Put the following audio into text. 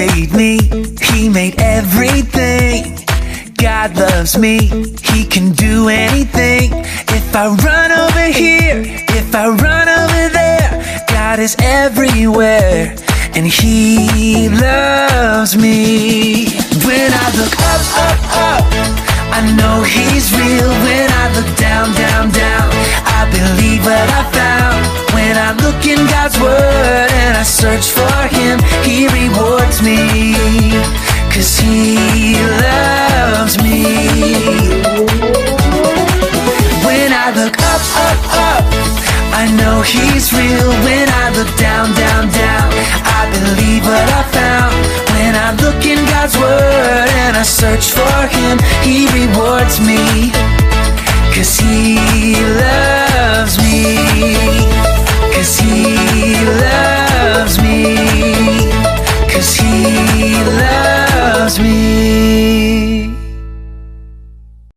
made me, He made everything. God loves me, He can do anything. If I run over here, if I run over there, God is everywhere, and He loves me. When I look up, up, up, I know He's real. When I look down, down, down, I believe what I found. When I look in God's Word and I search for Him, He rewards me, 'cause He loves me. When I look up, up, up, I know He's real. When I look down, down, down, I believe what I found. When I look in God's Word and I search for Him, He rewards me, 'cause He loves me, 'cause He loves me, 'cause He loves me.